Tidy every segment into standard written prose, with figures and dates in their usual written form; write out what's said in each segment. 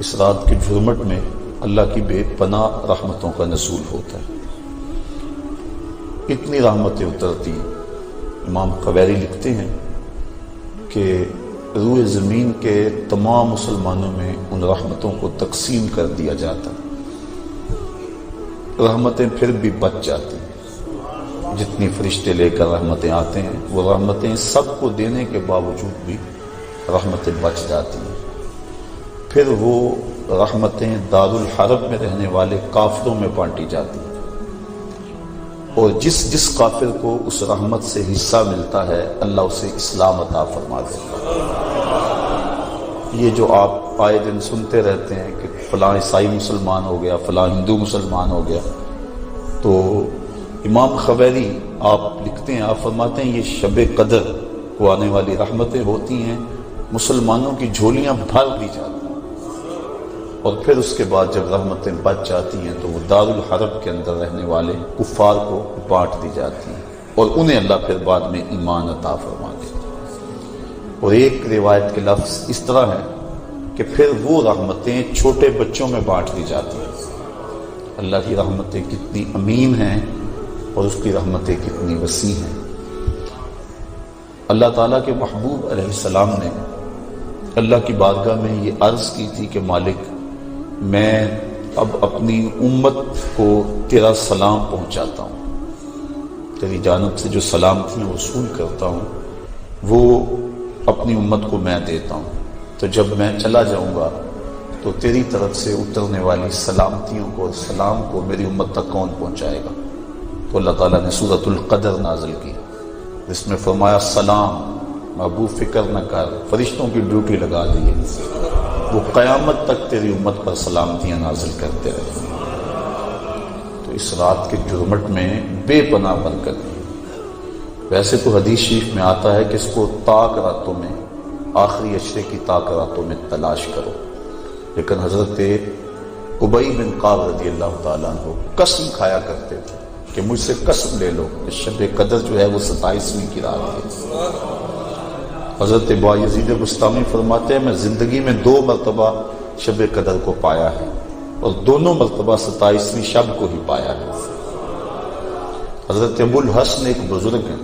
اس رات کے جھرمٹ میں اللہ کی بے پناہ رحمتوں کا نزول ہوتا ہے، اتنی رحمتیں اترتی۔ امام قویری لکھتے ہیں کہ روئے زمین کے تمام مسلمانوں میں ان رحمتوں کو تقسیم کر دیا جاتا، رحمتیں پھر بھی بچ جاتی۔ جتنی فرشتے لے کر رحمتیں آتے ہیں، وہ رحمتیں سب کو دینے کے باوجود بھی رحمتیں بچ جاتی ہیں۔ پھر وہ رحمتیں دارالحرب میں رہنے والے کافروں میں بانٹی جاتی ہیں، اور جس جس کافر کو اس رحمت سے حصہ ملتا ہے اللہ اسے اسلام عطا فرما دیتا ہے۔ یہ جو آپ آئے دن سنتے رہتے ہیں کہ فلاں عیسائی مسلمان ہو گیا، فلاں ہندو مسلمان ہو گیا، تو امام قویری آپ لکھتے ہیں، آپ فرماتے ہیں یہ شب قدر کو آنے والی رحمتیں ہوتی ہیں، مسلمانوں کی جھولیاں بھر دی جاتی ہیں، اور پھر اس کے بعد جب رحمتیں بچ جاتی ہیں تو وہ دارالحرب کے اندر رہنے والے کفار کو بانٹ دی جاتی ہیں، اور انہیں اللہ پھر بعد میں ایمان عطا فرما دیتا ہے۔ اور ایک روایت کے لفظ اس طرح ہے کہ پھر وہ رحمتیں چھوٹے بچوں میں بانٹ دی جاتی ہیں۔ اللہ کی رحمتیں کتنی امین ہیں اور اس کی رحمتیں کتنی وسیع ہیں۔ اللہ تعالیٰ کے محبوب علیہ السلام نے اللہ کی بارگاہ میں یہ عرض کی تھی کہ مالک، میں اب اپنی امت کو تیرا سلام پہنچاتا ہوں، تیری جانب سے جو سلامتیاں وصول کرتا ہوں وہ اپنی امت کو میں دیتا ہوں، تو جب میں چلا جاؤں گا تو تیری طرف سے اترنے والی سلامتیوں کو اور سلام کو میری امت تک کون پہنچائے گا؟ تو اللہ تعالیٰ نے سورۃ القدر نازل کی، جس میں فرمایا سلام محبوب فکر نہ کر، فرشتوں کی ڈیوٹی لگا دی ہے، وہ قیامت تک تیری امت پر سلامتیاں نازل کرتے رہے۔ تو اس رات کے جرمٹ میں بے پناہ برکت ہے۔ ویسے تو حدیث شریف میں آتا ہے کہ اس کو طاق راتوں میں، آخری عشرے کی طاق راتوں میں تلاش کرو، لیکن حضرت ابی بن کعب رضی اللہ تعالیٰ عنہ قسم کھایا کرتے تھے کہ مجھ سے قسم لے لو کہ شب قدر جو ہے وہ 27ویں کی رات ہے۔ حضرت بایزید بستامی فرماتے ہیں میں زندگی میں 2 مرتبہ شب قدر کو پایا ہے، اور دونوں مرتبہ 27ویں شب کو ہی پایا ہے۔ حضرت ابو الحسن ایک بزرگ ہیں،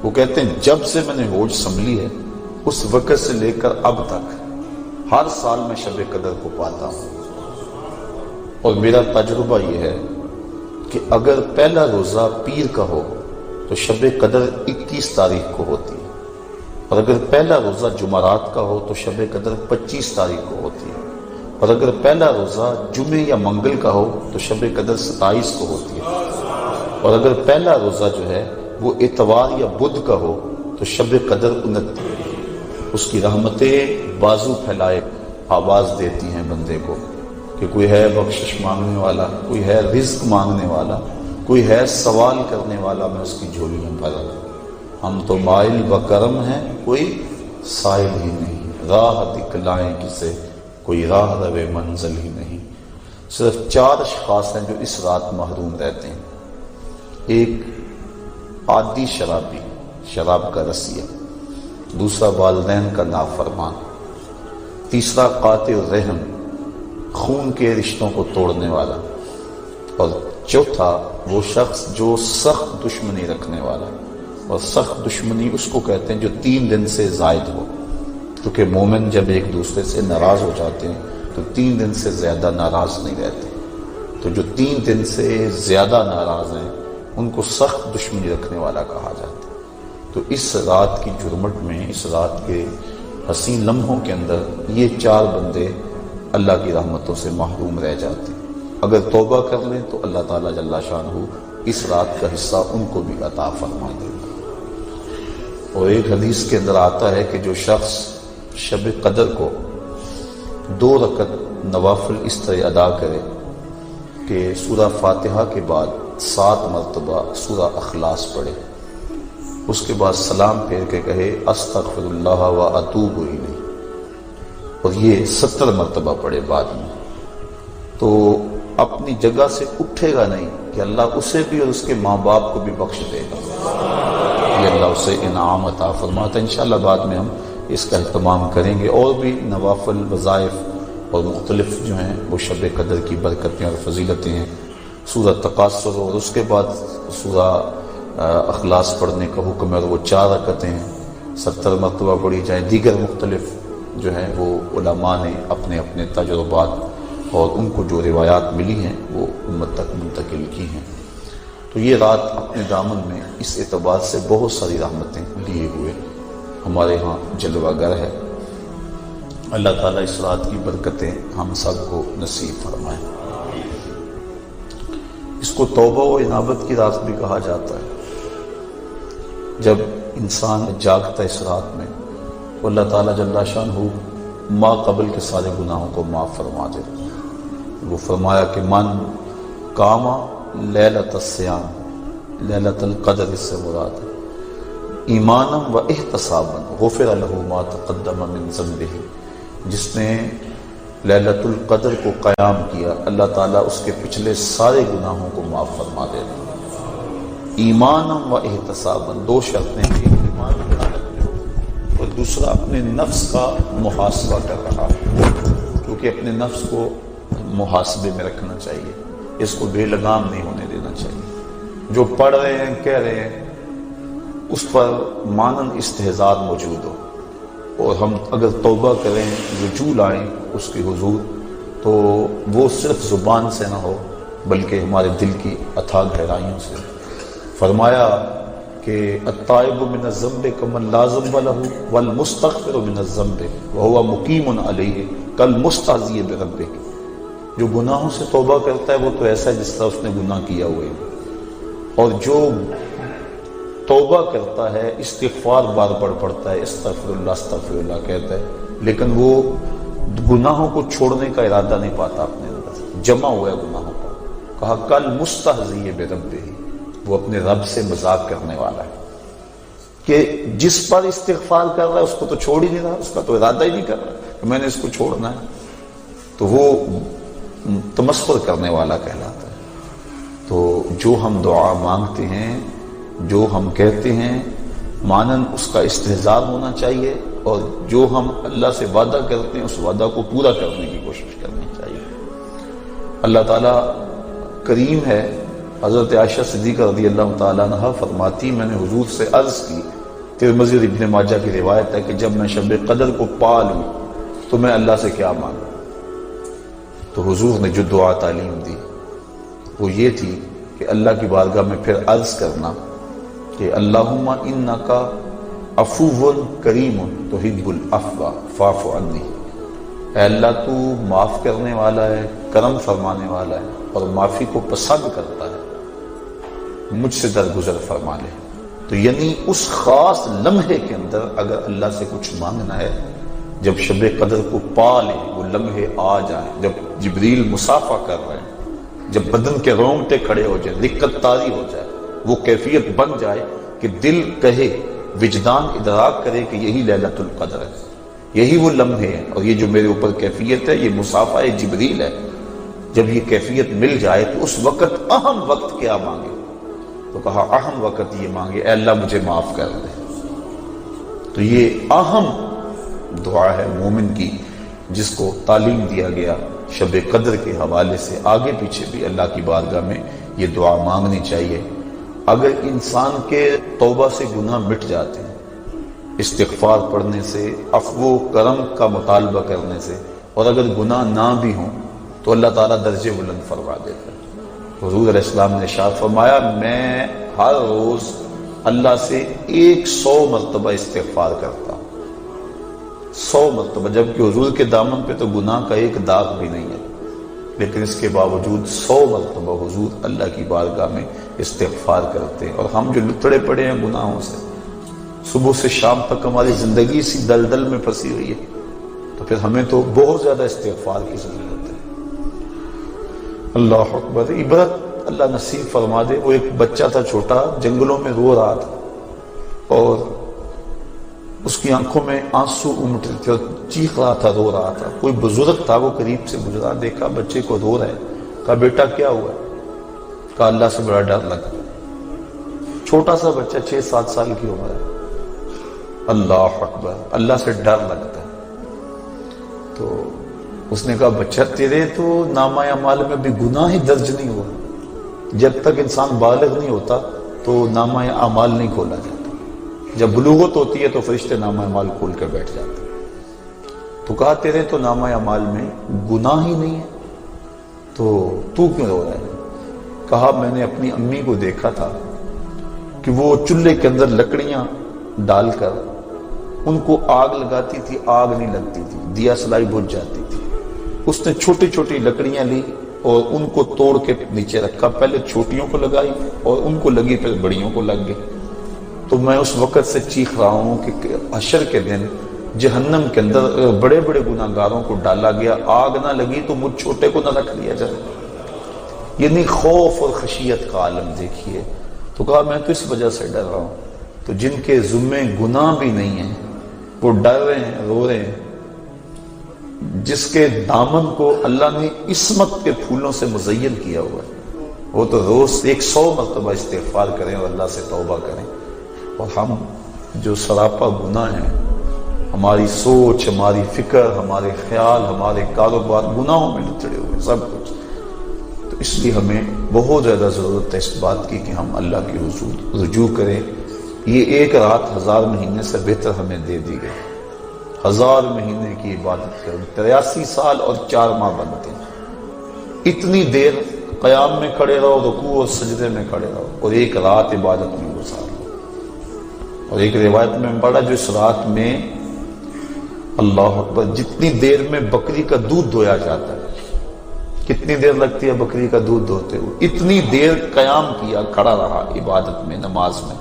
وہ کہتے ہیں جب سے میں نے ہوش سنبھلی ہے اس وقت سے لے کر اب تک ہر سال میں شب قدر کو پاتا ہوں، اور میرا تجربہ یہ ہے کہ اگر پہلا روزہ پیر کا ہو تو شب قدر 21 تاریخ کو ہوتی ہے، اور اگر پہلا روزہ جمعرات کا ہو تو شب قدر 25 تاریخ کو ہوتی ہے، اور اگر پہلا روزہ جمعے یا منگل کا ہو تو شب قدر 27 کو ہوتی ہے، اور اگر پہلا روزہ جو ہے وہ اتوار یا بدھ کا ہو تو شب قدر 29۔ اس کی رحمتیں بازو پھیلائے آواز دیتی ہیں بندے کو کہ کوئی ہے بخشش مانگنے والا، کوئی ہے رزق مانگنے والا، کوئی ہے سوال کرنے والا، میں اس کی جھولی میں بھرا ہوں۔ ہم تو مائل بکرم ہیں، کوئی سائل ہی نہیں، راہ دکھلائیں کسے، کوئی راہ روے منزل ہی نہیں۔ صرف 4 اشخاص ہیں جو اس رات محروم رہتے ہیں۔ ایک عادی شرابی، شراب کا رسیہ، دوسرا والدین کا نافرمان، تیسرا قاطع الرحم، خون کے رشتوں کو توڑنے والا، اور چوتھا وہ شخص جو سخت دشمنی رکھنے والا۔ اور سخت دشمنی اس کو کہتے ہیں جو 3 دن سے زائد ہو، کیونکہ مومن جب ایک دوسرے سے ناراض ہو جاتے ہیں تو 3 دن سے زیادہ ناراض نہیں رہتے، تو جو 3 دن سے زیادہ ناراض ہیں ان کو سخت دشمنی رکھنے والا کہا جاتا ہے۔ تو اس رات کی جرمٹ میں، اس رات کے حسین لمحوں کے اندر یہ 4 بندے اللہ کی رحمتوں سے محروم رہ جاتے ہیں۔ اگر توبہ کر لیں تو اللہ تعالیٰ جل شانہ اس رات کا حصہ ان کو بھی عطا فرما دے گا۔ اور ایک حدیث کے اندر آتا ہے کہ جو شخص شب قدر کو 2 رکعت نوافل اس طرح ادا کرے کہ سورہ فاتحہ کے بعد 7 مرتبہ سورہ اخلاص پڑھے، اس کے بعد سلام پھیر کے کہے استغفر اللہ و اتوب الیہ، اور یہ 70 مرتبہ پڑھے بعد میں، تو اپنی جگہ سے اٹھے گا نہیں کہ اللہ اسے بھی اور اس کے ماں باپ کو بھی بخش دے گا، یہ اللہ اسے انعام عطا فرماتا ہے۔ انشاءاللہ بعد میں ہم اس کا اہتمام کریں گے، اور بھی نوافل وظائف اور مختلف جو ہیں وہ شب قدر کی برکتیں اور فضیلتیں ہیں۔ سورہ تکاثر اور اس کے بعد سورہ اخلاص پڑھنے کا حکم ہے، اور وہ 4 رکعتیں ہیں، 70 مرتبہ پڑھی جائیں۔ دیگر مختلف جو ہیں وہ علماء نے اپنے اپنے تجربات اور ان کو جو روایات ملی ہیں وہ امت تک منتقل کی ہیں۔ تو یہ رات اپنے دامن میں اس اعتبار سے بہت ساری رحمتیں لیے ہوئے ہمارے ہاں جلوہ گر ہے۔ اللہ تعالیٰ اس رات کی برکتیں ہم سب کو نصیب فرمائیں۔ اس کو توبہ و انابت کی رات بھی کہا جاتا ہے۔ جب انسان جاگتا ہے اس رات میں تو اللہ تعالیٰ جل شانہ ما قبل کے سارے گناہوں کو معاف فرما دے۔ وہ فرمایا کہ من قام لیلۃ الصیام، لیلۃ القدر اس سے مراد ہے، ایمانا و احتسابا غفر لہ ما تقدم من ذنبہ، جس نے لیلۃ القدر کو قیام کیا اللہ تعالیٰ اس کے پچھلے سارے گناہوں کو معاف فرما دے۔ ایمانا و احتسابا، 2 شرطیں، ایک ایمان کی حالت میں اور دوسرا اپنے نفس کا محاسبہ کر رہا، کیونکہ اپنے نفس کو محاسبے میں رکھنا چاہیے، اس کو بے لگام نہیں ہونے دینا چاہیے۔ جو پڑھ رہے ہیں کہہ رہے ہیں اس پر مانن استہزاء موجود ہو، اور ہم اگر توبہ کریں، رجوع لائیں اس کے حضور، تو وہ صرف زبان سے نہ ہو بلکہ ہمارے دل کی اتھاہ گہرائیوں سے۔ فرمایا کہ التائب من الذنب کمن لا ذنب له والمستغفر من الذنب وهو مقیم علیہ کالمستہزئ بربہ، جو گناہوں سے توبہ کرتا ہے وہ تو ایسا ہے جس طرح اس نے گناہ کیا ہوئے، اور جو توبہ کرتا ہے استغفار بار بار پڑھتا ہے، استغفر اللہ کہتا ہے، لیکن وہ گناہوں کو چھوڑنے کا ارادہ نہیں پاتا اپنے اندر، جمع ہوا ہے گناہوں پر۔ کہا کل مستہزئ بربہ، وہ اپنے رب سے مذاق کرنے والا ہے کہ جس پر استغفار کر رہا ہے اس کو تو چھوڑ ہی نہیں رہا، اس کا تو ارادہ ہی نہیں کر رہا کہ میں نے اس کو چھوڑنا ہے، تو وہ تمسخر کرنے والا کہلاتا ہے۔ تو جو ہم دعا مانگتے ہیں، جو ہم کہتے ہیں، مانن اس کا استحضار ہونا چاہیے، اور جو ہم اللہ سے وعدہ کرتے ہیں اس وعدہ کو پورا کرنے کی کوشش کرنی چاہیے۔ اللہ تعالیٰ کریم ہے۔ حضرت عائشہ صدیقہ رضی اللہ تعالیٰ عنہ فرماتی، میں نے حضور سے عرض کی، ترمذی اور ابن ماجہ کی روایت ہے کہ جب میں شب قدر کو پا لوں تو میں اللہ سے کیا مانگوں؟ تو حضور نے جو دعا تعلیم دی وہ یہ تھی کہ اللہ کی بارگاہ میں پھر عرض کرنا کہ اللہم انک عفو کریم تحب العفو فاعف عنی، اے اللہ تو معاف کرنے والا ہے، کرم فرمانے والا ہے اور معافی کو پسند کرتا ہے، مجھ سے درگزر فرما لے۔ تو یعنی اس خاص لمحے کے اندر اگر اللہ سے کچھ مانگنا ہے، جب شب قدر کو پا لیں، وہ لمحے آ جائیں، جب جبریل مصافحہ کر رہے ہیں، جب بدن کے رونگٹے کھڑے ہو جائیں، رقت طاری ہو جائے، وہ کیفیت بن جائے کہ دل کہے، وجدان ادراک کرے کہ یہی لیلۃ القدر ہے، یہی وہ لمحے ہیں، اور یہ جو میرے اوپر کیفیت ہے یہ مصافحہ جبریل ہے۔ جب یہ کیفیت مل جائے تو اس وقت اہم وقت کیا مانگے؟ تو کہا اہم وقت یہ مانگے اے اللہ مجھے معاف کر دے۔ تو یہ اہم دعا ہے مومن کی، جس کو تعلیم دیا گیا شب قدر کے حوالے سے۔ آگے پیچھے بھی اللہ کی بارگاہ میں یہ دعا مانگنی چاہیے۔ اگر انسان کے توبہ سے گناہ مٹ جاتے ہیں، استغفار پڑھنے سے، عفو و کرم کا مطالبہ کرنے سے، اور اگر گناہ نہ بھی ہوں تو اللہ تعالیٰ درجے بلند فرما دیتا ہے۔ حضور علیہ السلام نے ارشاد فرمایا، میں ہر روز اللہ سے 100 مرتبہ استغفار کرتا ہوں، 100 مرتبہ، جبکہ حضور کے دامن پہ تو گناہ کا ایک داغ بھی نہیں ہے، لیکن اس کے باوجود 100 مرتبہ حضور اللہ کی بارگاہ میں استغفار کرتے ہیں۔ اور ہم جو لتڑے پڑے ہیں گناہوں سے، صبح سے شام تک ہماری زندگی اسی دلدل میں پھنسی ہوئی ہے، تو پھر ہمیں تو بہت زیادہ استغفار کی ضرورت ہے۔ اللہ اکبر۔ عبرت اللہ نصیب فرما دے۔ وہ ایک بچہ تھا چھوٹا، جنگلوں میں رو رہا تھا، اور اس کی آنکھوں میں آنسو امٹ رہے تھے اور چیخ رہا تھا، رو رہا تھا۔ کوئی بزرگ تھا، وہ قریب سے گزرا، دیکھا بچے کو رو رہا ہے، کہا بیٹا کیا ہوا؟ کہا اللہ سے بڑا ڈر لگا۔ چھوٹا سا بچہ 6-7 سال کی عمر ہے۔ اللہ اکبر، اللہ سے ڈر لگتا ہے۔ تو اس نے کہا بچہ تیرے تو نامہ اعمال میں بھی گناہ ہی درج نہیں ہوا. جب تک انسان بالغ نہیں ہوتا تو نامہ اعمال نہیں کھولا جاتا. جب بلوغت ہوتی ہے تو فرشتے نامہ اعمال کھول کے بیٹھ جاتے. تو کہا تیرے تو نامہ اعمال میں گناہ ہی نہیں ہے تو کیوں رو رہا ہے؟ کہا میں نے اپنی امی کو دیکھا تھا کہ وہ چولہے کے اندر لکڑیاں ڈال کر ان کو آگ لگاتی تھی، آگ نہیں لگتی تھی، دیا سلائی بجھ جاتی تھی. اس نے چھوٹی چھوٹی لکڑیاں لی اور ان کو توڑ کے نیچے رکھا. پہلے چھوٹیوں کو لگائی اور ان کو لگی، پھر بڑیوں کو لگ گئی. تو میں اس وقت سے چیخ رہا ہوں کہ حشر کے دن جہنم کے اندر بڑے بڑے گناہ گاروں کو ڈالا گیا، آگ نہ لگی تو مجھ چھوٹے کو نہ رکھ لیا جائے. یعنی خوف اور خشیت کا عالم دیکھیے. تو کہا میں تو اس وجہ سے ڈر رہا ہوں. تو جن کے ذمے گناہ بھی نہیں ہیں وہ ڈر رہے ہیں، رو رہے ہیں. جس کے دامن کو اللہ نے عصمت کے پھولوں سے مزین کیا ہوا ہے وہ تو روز 100 مرتبہ استغفار کریں اور اللہ سے توبہ کریں. اور ہم جو سراپا گناہ ہیں، ہماری سوچ، ہماری فکر، ہمارے خیال، ہمارے کاروبار گناہوں میں لچڑے ہوئے سب کچھ. تو اس لیے ہمیں بہت زیادہ ضرورت ہے اس بات کی کہ ہم اللہ کی حضور رجوع کریں. یہ ایک رات 1000 مہینے سے بہتر ہمیں دے دی گئی. 1000 مہینے کی عبادت کریں، 83 سال اور 4 ماہ بنتے ہیں. اتنی دیر قیام میں کھڑے رہو، رکوع اور سجدے میں کھڑے رہو، اور ایک رات عبادت میں گزار لو. اور ایک روایت میں پڑھا جو اس رات میں اللہ اکبر جتنی دیر میں بکری کا دودھ دھویا جاتا ہے، کتنی دیر لگتی ہے بکری کا دودھ دھوتے ہوئے، اتنی دیر قیام کیا، کھڑا رہا عبادت میں، نماز میں.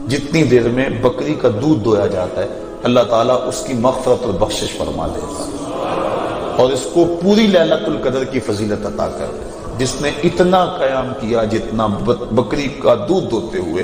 جتنی دیر میں بکری کا دودھ دھویا جاتا ہے اللہ تعالیٰ اس کی مغفرت اور بخشش فرما دیتا ہے اور اس کو پوری لیلۃ القدر کی فضیلت عطا کر دے. جس نے اتنا قیام کیا جتنا بکری کا دودھ دھوتے ہوئے